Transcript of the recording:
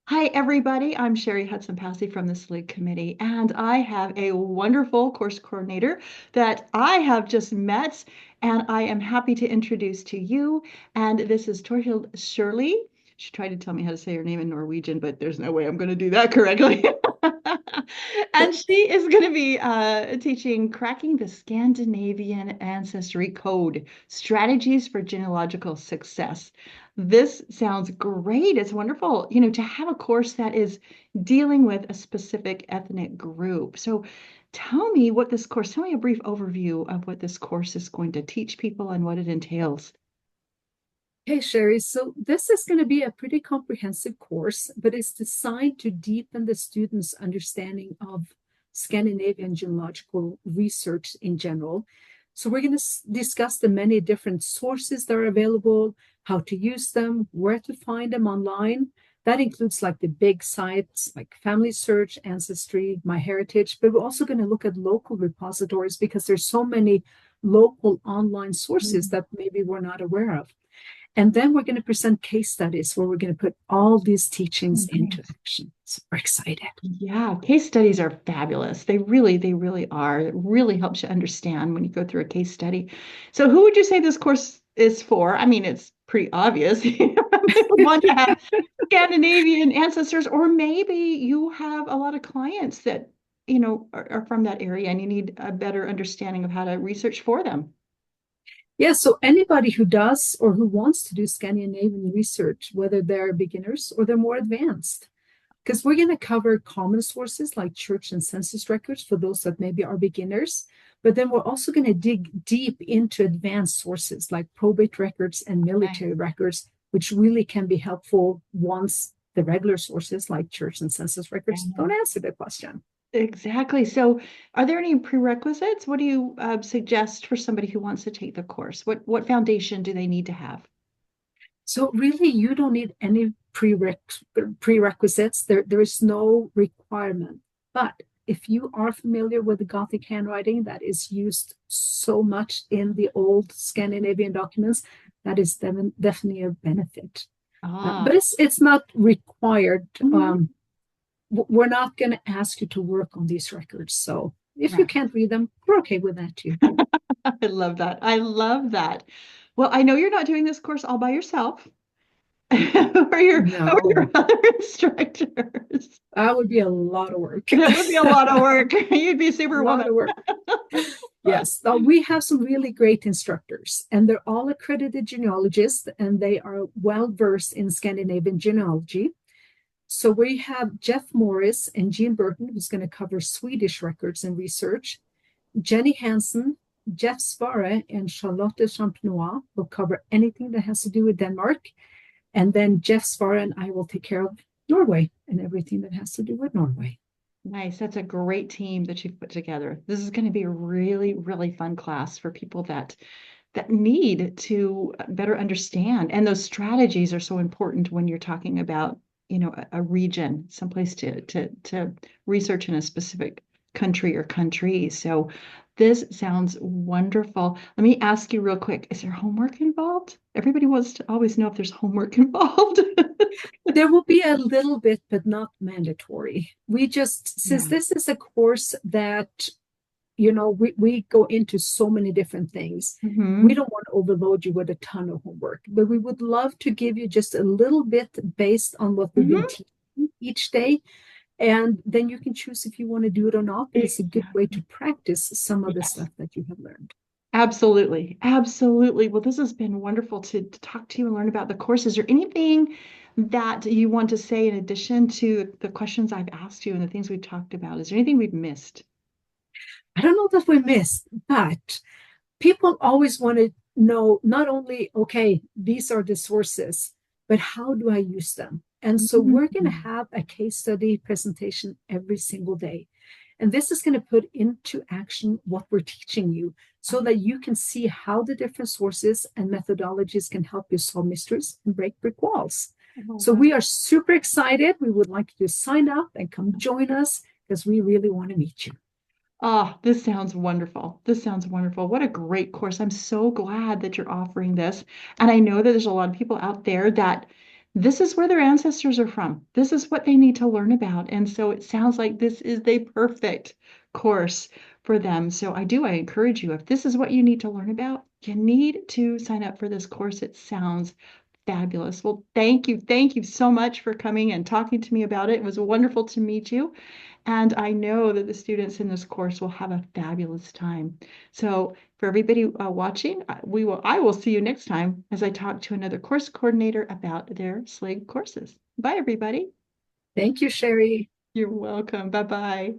Hi, everybody. I'm Cheri Hudson-Passy from the SLIG committee, and I have a wonderful course coordinator that I have just met, and I am happy to introduce to you. And this is Torhild Shirley. She tried to tell me how to say her name in Norwegian, but there's no way I'm going to do that correctly. And she is going to be teaching Cracking the Scandinavian Ancestry Code, Strategies for Genealogical Success. This sounds great. It's wonderful, to have a course that is dealing with a specific ethnic group. So tell me a brief overview of what this course is going to teach people and what it entails. Hey, Sherry. So this is going to be a pretty comprehensive course, but it's designed to deepen the students' understanding of Scandinavian genealogical research in general. So we're going to discuss the many different sources that are available, how to use them, where to find them online. That includes like the big sites like Family Search, Ancestry, MyHeritage, but we're also going to look at local repositories because there's so many local online sources Mm. that maybe we're not aware of. And then we're going to present case studies where we're going to put all these teachings into Nice. action. So we're excited. Yeah, case studies are fabulous. They really are. It really helps you understand when you go through a case study. So who would you say this course is for? I mean, it's pretty obvious. You would want to have Scandinavian ancestors, or maybe you have a lot of clients that, are from that area and you need a better understanding of how to research for them. Yeah, so anybody who does or who wants to do Scandinavian research, whether they're beginners or they're more advanced, because we're going to cover common sources like church and census records for those that maybe are beginners. But then we're also going to dig deep into advanced sources like probate records and Okay. military records, which really can be helpful once the regular sources like church and census records don't answer the question. Exactly. So, are there any prerequisites? What do you suggest for somebody who wants to take the course? What foundation do they need to have? So really, you don't need any prerequisites. There is no requirement. But if you are familiar with the Gothic handwriting that is used so much in the old Scandinavian documents, that is definitely a benefit. But Ah, it's not required. mhm. We're not going to ask you to work on these records. So if you Right. can't read them, we're okay with that too. I love that. I love that. Well, I know you're not doing this course all by yourself. Who are your No, other instructors? that would be a lot of work. That would be a lot of A work. You'd be lot superwoman. of work. Yes, we have some really great instructors, and they're all accredited genealogists, and they are well versed in Scandinavian genealogy. So we have Jeff Morris and Jean Burton, who's going to cover Swedish records and research. Jenny Hansen, Jeff Svare, and Charlotte Champenois will cover anything that has to do with Denmark. And then Jeff Svare and I will take care of Norway and everything that has to do with Norway. Nice. That's a great team that you've put together. This is going to be a really, really fun class for people that need to better understand. And those strategies are so important when you're talking about, a region, someplace to research in a specific country or countries. So this sounds wonderful. Let me ask you real quick, is there homework involved? Everybody wants to always know if there's homework involved. There will be a little bit, but not mandatory. We just, since Yeah. this is a course that, we go into so many different things, we Hmm. don't want to overload you with a ton of homework, but we would love to give you just a little bit based on what we've been Hmm. teaching each day. And then you can choose if you want to do it or not, but it's a good way to Exactly. practice some of the Yes. stuff that you have learned. Absolutely. Absolutely. Well, this has been wonderful to talk to you and learn about the course. Is there anything that you want to say in addition to the questions I've asked you and the things we've talked about? Is there anything we've missed? I don't know that we missed, but people always want to know not only, okay, these are the sources, but how do I use them? And so we're going to Mhm. have a case study presentation every single day. And this is going to put into action what we're teaching you so that you can see how the different sources and methodologies can help you solve mysteries and break brick walls. Oh, So wow. we are super excited. We would like you to sign up and come join us because we really want to meet you. Oh, this sounds wonderful. This sounds wonderful. What a great course. I'm so glad that you're offering this. And I know that there's a lot of people out there that this is where their ancestors are from. This is what they need to learn about. And so it sounds like this is the perfect course for them. So I encourage you, if this is what you need to learn about, you need to sign up for this course. It sounds fabulous. Well, thank you. Thank you so much for coming and talking to me about it. It was wonderful to meet you. And I know that the students in this course will have a fabulous time. So for everybody watching, I will see you next time as I talk to another course coordinator about their SLIG courses. Bye, everybody. Thank you, Cheri. You're welcome. Bye-bye.